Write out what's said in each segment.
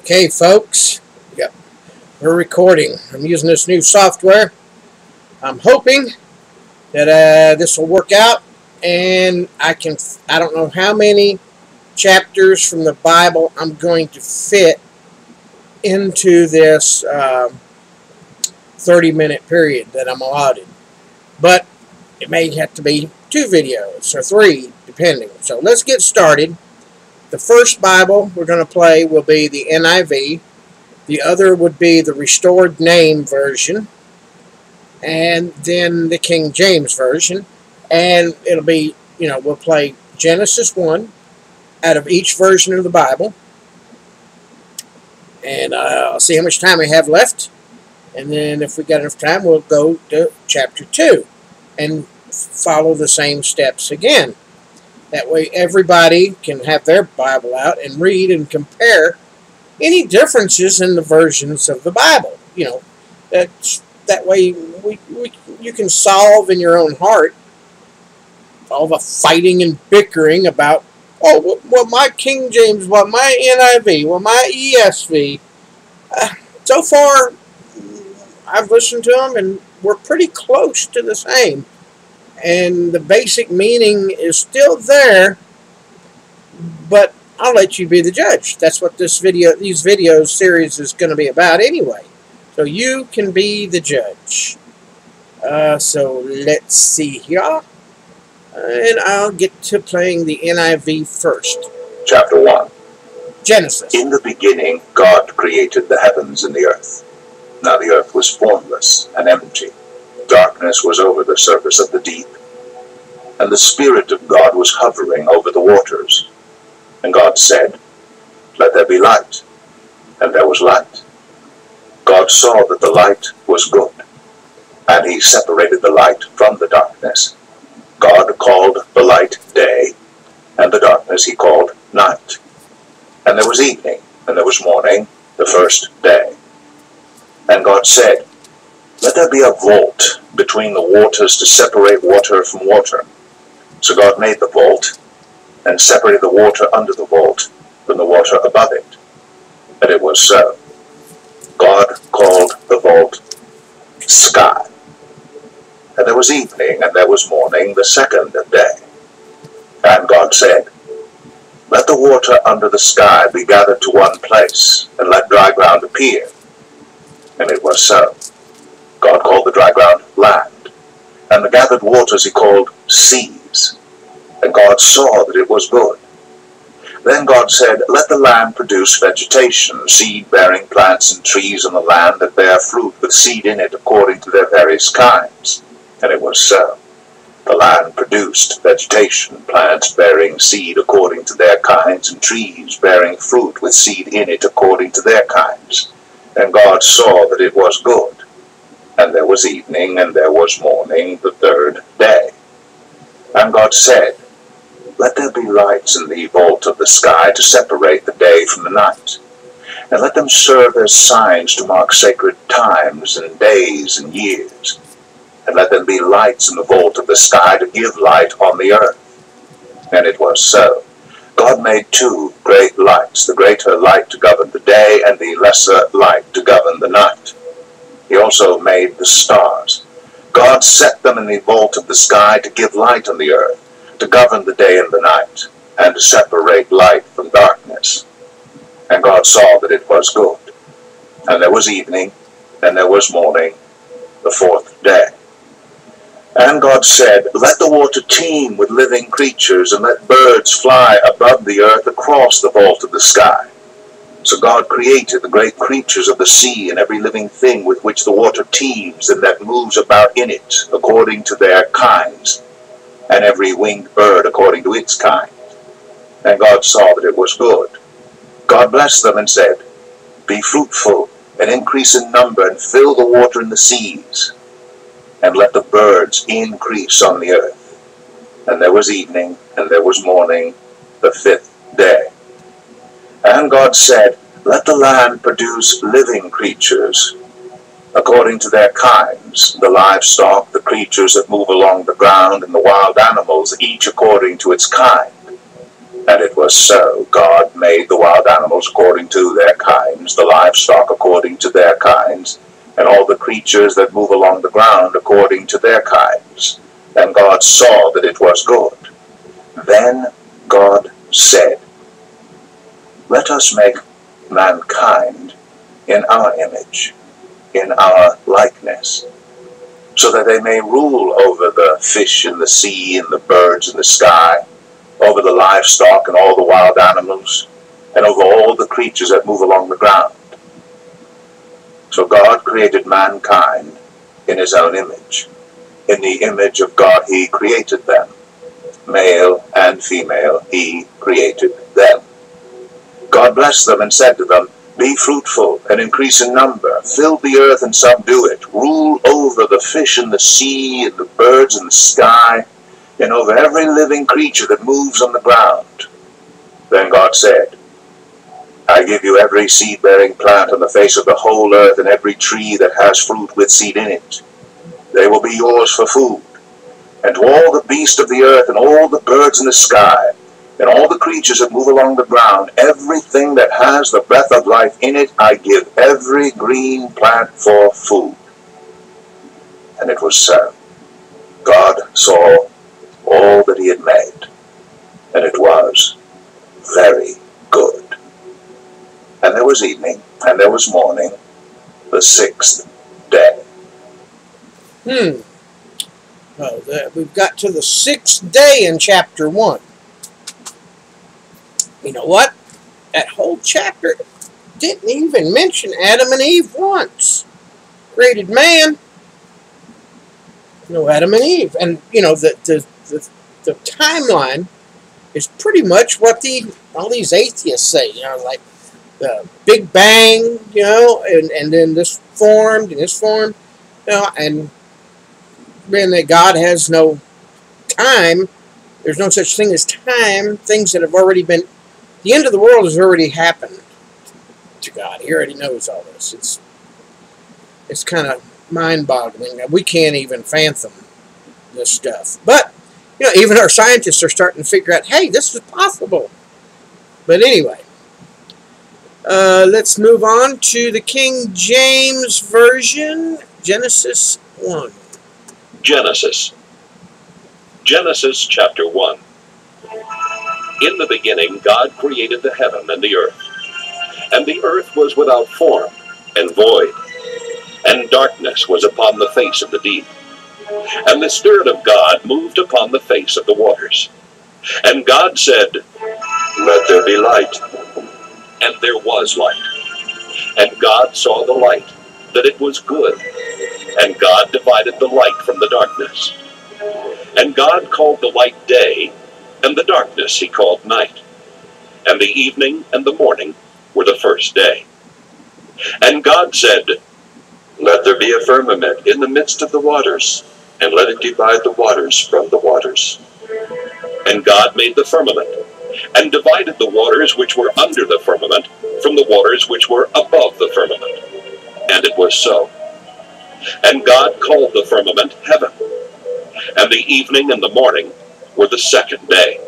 Okay, folks. Yep, we're recording. I'm using this new software. I'm hoping that this will work out, and I don't know how many chapters from the Bible I'm going to fit into this 30-minute period that I'm allotted. But it may have to be 2 videos or 3, depending. So let's get started. The first Bible we're going to play will be the NIV. The other would be the Restored Name version. And then the King James version. And it'll be, we'll play Genesis 1 out of each version of the Bible. And I'll see how much time we have left. And then if we got enough time, we'll go to chapter 2 and follow the same steps again. That way everybody can have their Bible out and read and compare any differences in the versions of the Bible. That way you can solve in your own heart all the fighting and bickering about, oh, well, my King James, well, my NIV, well, my ESV. So far, I've listened to them, and we're pretty close to the same. And the basic meaning is still there, but I'll let you be the judge. That's what these video series is going to be about anyway. So you can be the judge. So let's see here. And I'll get to playing the NIV first. Chapter 1. Genesis. In the beginning, God created the heavens and the earth. Now the earth was formless and empty. Darkness was over the surface of the deep, and the Spirit of God was hovering over the waters. And God said, "Let there be light." And there was light. God saw that the light was good, and he separated the light from the darkness. God called the light day, and the darkness he called night. And there was evening, and there was morning, the first day. And God said, "Let there be a vault between the waters to separate water from water." So God made the vault, and separated the water under the vault from the water above it. And it was so. God called the vault sky. And there was evening, and there was morning, the second day. And God said, "Let the water under the sky be gathered to one place, and let dry ground appear." And it was so. God called the dry ground land, and the gathered waters he called seas. And God saw that it was good. Then God said, "Let the land produce vegetation, seed-bearing plants and trees on the land that bear fruit with seed in it according to their various kinds." And it was so. The land produced vegetation, plants bearing seed according to their kinds, and trees bearing fruit with seed in it according to their kinds. And God saw that it was good. And there was evening, and there was morning, the third day. And God said, "Let there be lights in the vault of the sky to separate the day from the night. And let them serve as signs to mark sacred times and days and years. And let them be lights in the vault of the sky to give light on the earth." And it was so. God made 2 great lights, the greater light to govern the day, and the lesser light to govern the night. He also made the stars. God set them in the vault of the sky to give light on the earth, to govern the day and the night, and to separate light from darkness. And God saw that it was good. And there was evening, and there was morning, the 4th day. And God said, "Let the water teem with living creatures, and let birds fly above the earth across the vault of the sky." So God created the great creatures of the sea, and every living thing with which the water teems, and that moves about in it, according to their kinds, and every winged bird according to its kind. And God saw that it was good. God blessed them and said, "Be fruitful, and increase in number, and fill the water in the seas, and let the birds increase on the earth." And there was evening, and there was morning, the 5th day. And God said, "Let the land produce living creatures, according to their kinds, the livestock, the creatures that move along the ground, and the wild animals, each according to its kind." And it was so. God made the wild animals according to their kinds, the livestock according to their kinds, and all the creatures that move along the ground according to their kinds. And God saw that it was good. Then God said, let us make mankind in our image, in our likeness, so that they may rule over the fish in the sea and the birds in the sky, over the livestock and all the wild animals, and over all the creatures that move along the ground. So God created mankind in his own image. In the image of God he created them. Male and female he created them. God blessed them and said to them, be fruitful and increase in number, fill the earth and subdue it, rule over the fish in the sea and the birds in the sky, and over every living creature that moves on the ground. Then God said, I give you every seed-bearing plant on the face of the whole earth, and every tree that has fruit with seed in it. They will be yours for food. And to all the beasts of the earth, and all the birds in the sky, and all the creatures that move along the ground, everything that has the breath of life in it, I give every green plant for food. And it was so. God saw all that he had made, and it was very good. And there was evening, and there was morning, the sixth day. Well, we've got to the sixth day in chapter 1. You know what? That whole chapter didn't even mention Adam and Eve once. Created man. No Adam and Eve. And, you know, the timeline is pretty much what all these atheists say. You know, like the Big Bang, you know, and then this formed and this formed. You know, and being that God has no time, there's no such thing as time. Things that have already been, the end of the world has already happened to God. He already knows all this. It's kind of mind-boggling that we can't even fathom this stuff. But, you know, even our scientists are starting to figure out, hey, this is possible. But anyway, let's move on to the King James Version, Genesis 1. Genesis chapter 1. In the beginning God created the heaven and the earth. And the earth was without form and void, and darkness was upon the face of the deep. And the Spirit of God moved upon the face of the waters. And God said, let there be light. And there was light. And God saw the light, that it was good. And God divided the light from the darkness. And God called the light day, and the darkness he called night. And the evening and the morning were the first day. And God said, let there be a firmament in the midst of the waters, and let it divide the waters from the waters. And God made the firmament, and divided the waters which were under the firmament from the waters which were above the firmament. And it was so. And God called the firmament heaven. And the evening and the morning were the second day.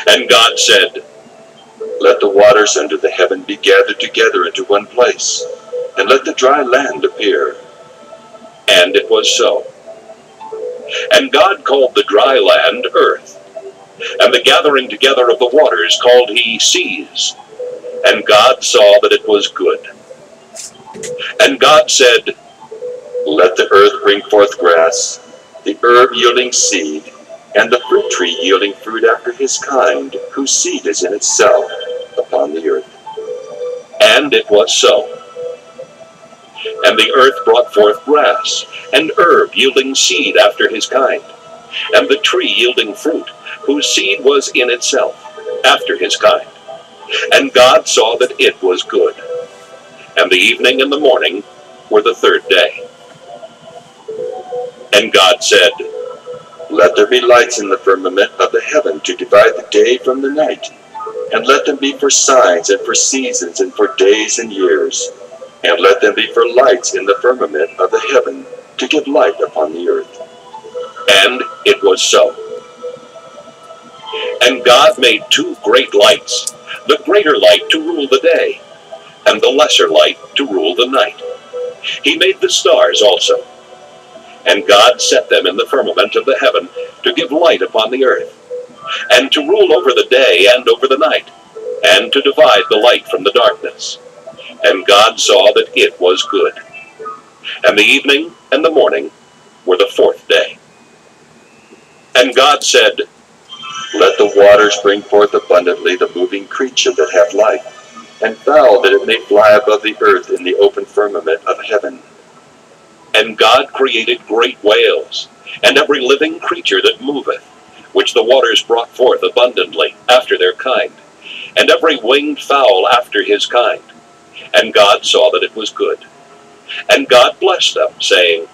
And God said, let the waters under the heaven be gathered together into one place, and let the dry land appear. And it was so. And God called the dry land earth, and the gathering together of the waters called he seas. And God saw that it was good. And God said, let the earth bring forth grass, the herb yielding seed, and the fruit tree yielding fruit after his kind, whose seed is in itself upon the earth. And it was so. And the earth brought forth grass, and herb yielding seed after his kind, and the tree yielding fruit, whose seed was in itself after his kind. And God saw that it was good. And the evening and the morning were the third day. And God said, let there be lights in the firmament of the heaven to divide the day from the night, and let them be for signs and for seasons and for days and years, and let them be for lights in the firmament of the heaven to give light upon the earth. And it was so. And God made 2 great lights, the greater light to rule the day, and the lesser light to rule the night. He made the stars also. And God set them in the firmament of the heaven to give light upon the earth, and to rule over the day and over the night, and to divide the light from the darkness. And God saw that it was good. And the evening and the morning were the 4th day. And God said, Let the waters bring forth abundantly the moving creature that hath life, and fowl that it may fly above the earth in the open firmament of heaven. And God created great whales, and every living creature that moveth, which the waters brought forth abundantly after their kind, and every winged fowl after his kind. And God saw that it was good. And God blessed them, saying,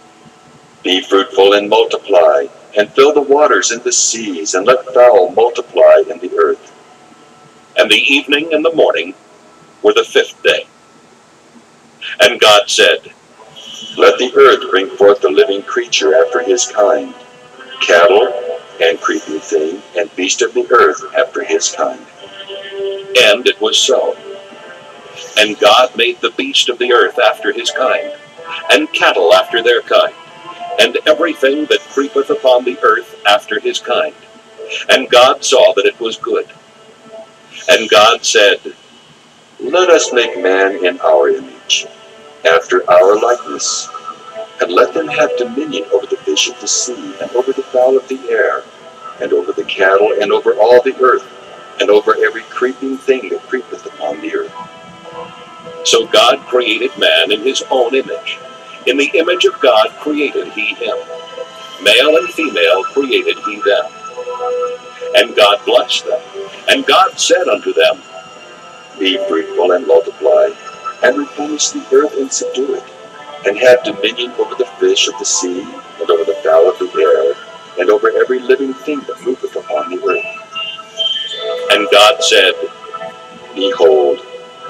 Be fruitful and multiply, and fill the waters in the seas, and let fowl multiply in the earth. And the evening and the morning were the 5th day. And God said, Let the earth bring forth the living creature after his kind, cattle, and creeping thing, and beast of the earth after his kind. And it was so. And God made the beast of the earth after his kind, and cattle after their kind, and everything that creepeth upon the earth after his kind. And God saw that it was good. And God said, Let us make man in our image, after our likeness, and let them have dominion over the fish of the sea, and over the fowl of the air, and over the cattle, and over all the earth, and over every creeping thing that creepeth upon the earth. So God created man in his own image. In the image of God created he him. Male and female created he them. And God blessed them. And God said unto them, Be fruitful and multiply, and replenish the earth and subdue it, and have dominion over the fish of the sea, and over the fowl of the air, and over every living thing that moveth upon the earth. And God said, Behold,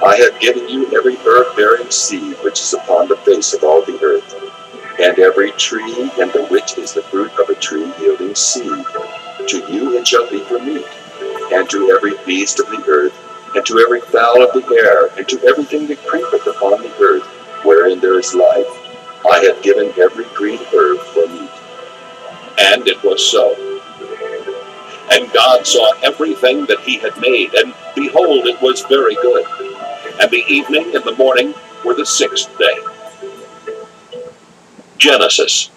I have given you every herb-bearing seed which is upon the face of all the earth, and every tree in the which is the fruit of a tree yielding seed. To you it shall be for meat, and to every beast of the earth, and to every fowl of the air, and to everything that creepeth upon the earth, wherein there is life, I have given every green herb for meat. And it was so. And God saw everything that he had made, and behold, it was very good. And the evening and the morning were the 6th day. Genesis.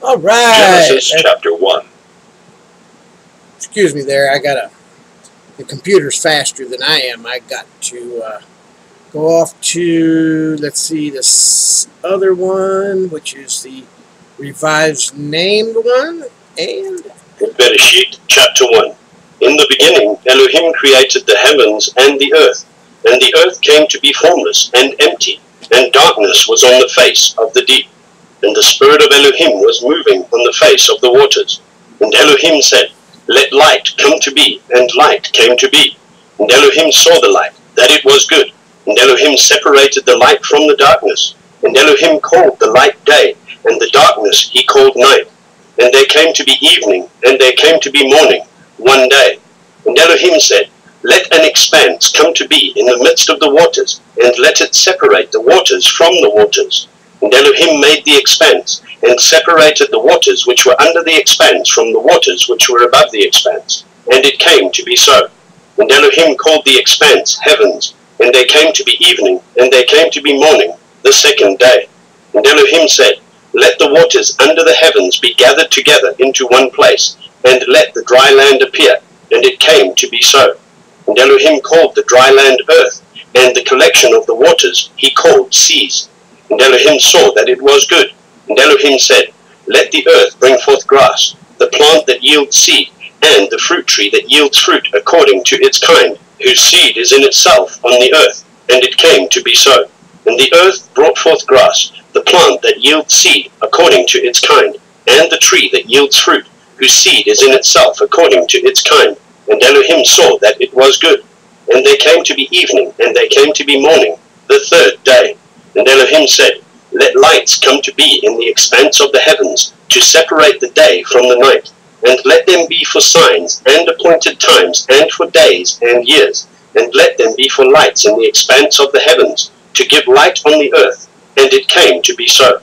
All right. Genesis chapter 1. Excuse me there. The computer's faster than I am. I got to go off to, let's see, this other one, which is the revised named one. And Bereshit chapter 1. In the beginning Elohim created the heavens and the earth came to be formless and empty, and darkness was on the face of the deep. And the Spirit of Elohim was moving on the face of the waters. And Elohim said, Let light come to be, and light came to be. And Elohim saw the light, that it was good. And Elohim separated the light from the darkness. And Elohim called the light day, and the darkness he called night. And there came to be evening, and there came to be morning, one day. And Elohim said, Let an expanse come to be in the midst of the waters, and let it separate the waters from the waters. And Elohim made the expanse, and separated the waters which were under the expanse from the waters which were above the expanse. And it came to be so. And Elohim called the expanse heavens, and there came to be evening, and there came to be morning, the 2nd day. And Elohim said, Let the waters under the heavens be gathered together into one place, and let the dry land appear. And it came to be so. And Elohim called the dry land earth, and the collection of the waters he called seas. And Elohim saw that it was good. And Elohim said, Let the earth bring forth grass, the plant that yields seed, and the fruit tree that yields fruit according to its kind, whose seed is in itself on the earth. And it came to be so. And the earth brought forth grass, the plant that yields seed according to its kind, and the tree that yields fruit, whose seed is in itself according to its kind. And Elohim saw that it was good. And there came to be evening, and there came to be morning, the 3rd day. And Elohim said, Let lights come to be in the expanse of the heavens, to separate the day from the night, and let them be for signs, and appointed times, and for days and years, and let them be for lights in the expanse of the heavens, to give light on the earth. And it came to be so.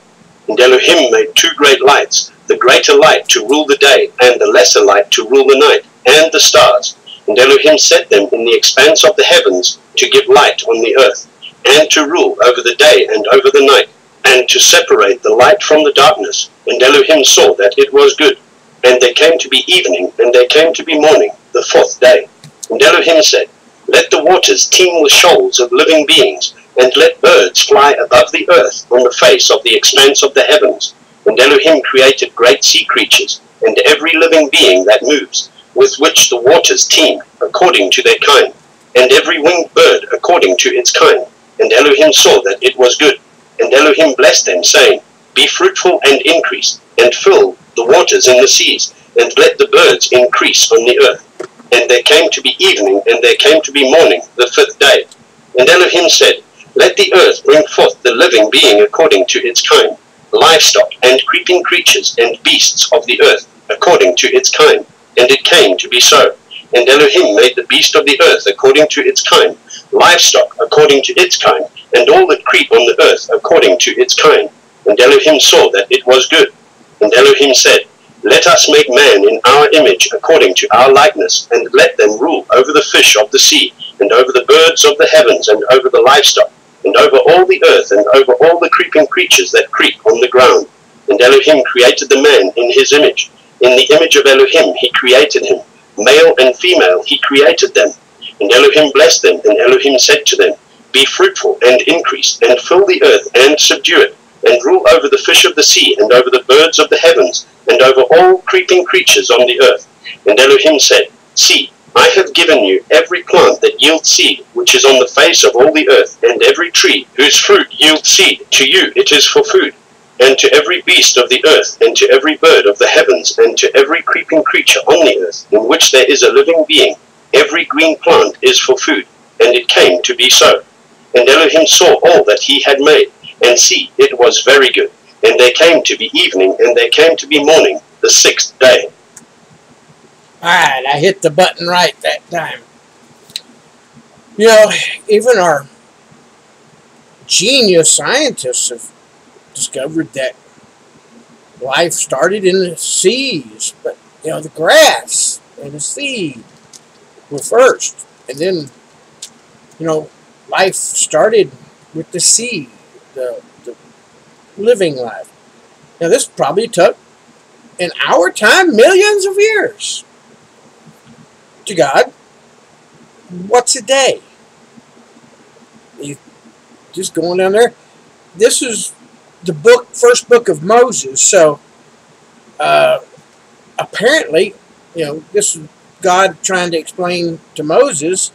And Elohim made 2 great lights, the greater light to rule the day, and the lesser light to rule the night, and the stars. And Elohim set them in the expanse of the heavens to give light on the earth, and to rule over the day and over the night, and to separate the light from the darkness. And Elohim saw that it was good. And there came to be evening, and there came to be morning, the 4th day. And Elohim said, Let the waters teem with shoals of living beings, and let birds fly above the earth on the face of the expanse of the heavens. And Elohim created great sea creatures, and every living being that moves, with which the waters teem, according to their kind, and every winged bird according to its kind. And Elohim saw that it was good. And Elohim blessed them, saying, Be fruitful and increase, and fill the waters in the seas, and let the birds increase on the earth. And there came to be evening, and there came to be morning, the 5th day. And Elohim said, Let the earth bring forth the living being according to its kind, livestock, and creeping creatures, and beasts of the earth, according to its kind. And it came to be so. And Elohim made the beast of the earth according to its kind, livestock according to its kind, and all that creep on the earth according to its kind. And Elohim saw that it was good. And Elohim said, Let us make man in our image according to our likeness, and let them rule over the fish of the sea, and over the birds of the heavens, and over the livestock, and over all the earth, and over all the creeping creatures that creep on the ground. And Elohim created the man in his image. In the image of Elohim he created him. Male and female he created them. And Elohim blessed them, and Elohim said to them, Be fruitful and increase, and fill the earth and subdue it, and rule over the fish of the sea, and over the birds of the heavens, and over all creeping creatures on the earth. And Elohim said, See, I have given you every plant that yields seed, which is on the face of all the earth, and every tree whose fruit yields seed. To you it is for food. And to every beast of the earth, and to every bird of the heavens, and to every creeping creature on the earth, in which there is a living being, every green plant is for food. And it came to be so. And Elohim saw all that he had made, and see, it was very good. And there came to be evening, and there came to be morning, the 6th day. Alright, I hit the button right that time. You know, even our genius scientists have discovered that life started in the seas, but you know, the grass and the seed were first, and then you know, life started with the seed, the living life. Now this probably took, in our time, millions of years. To God, what's a day? You just going down there. This is the first book of Moses, so apparently, you know, this is God trying to explain to Moses,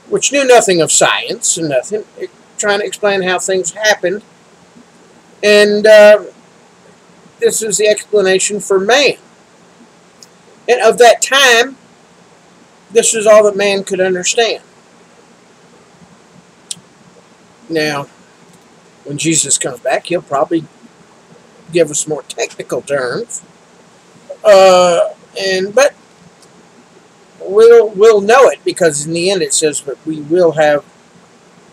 which knew nothing of science and nothing, trying to explain how things happened, and this is the explanation for man. And of that time, this is all that man could understand. Now, when Jesus comes back, he'll probably give us more technical terms, but we'll know it, because in the end it says that we will have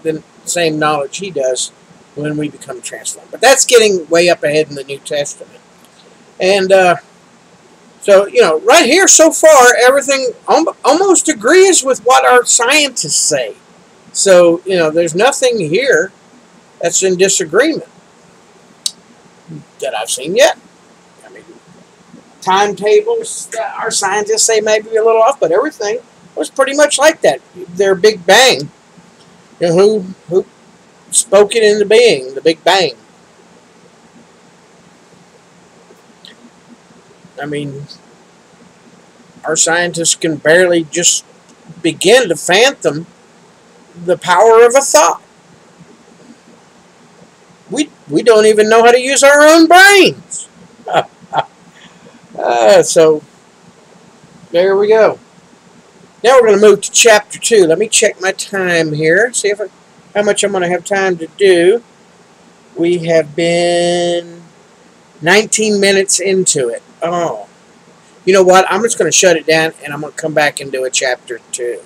the same knowledge he does when we become transformed. But that's getting way up ahead in the New Testament. And so, you know, right here so far, everything almost agrees with what our scientists say. So, you know, there's nothing here that's in disagreement that I've seen yet. I mean, timetables, our scientists say maybe a little off, but everything was pretty much like that. Their Big Bang. You know, who spoke it into being, the Big Bang. I mean, our scientists can barely just begin to fathom the power of a thought. We don't even know how to use our own brains. So, there we go. Now we're going to move to chapter 2. Let me check my time here, see how much I'm going to have time to do. We have been 19 minutes into it. Oh. You know what? I'm just going to shut it down, and I'm going to come back and do a chapter 2.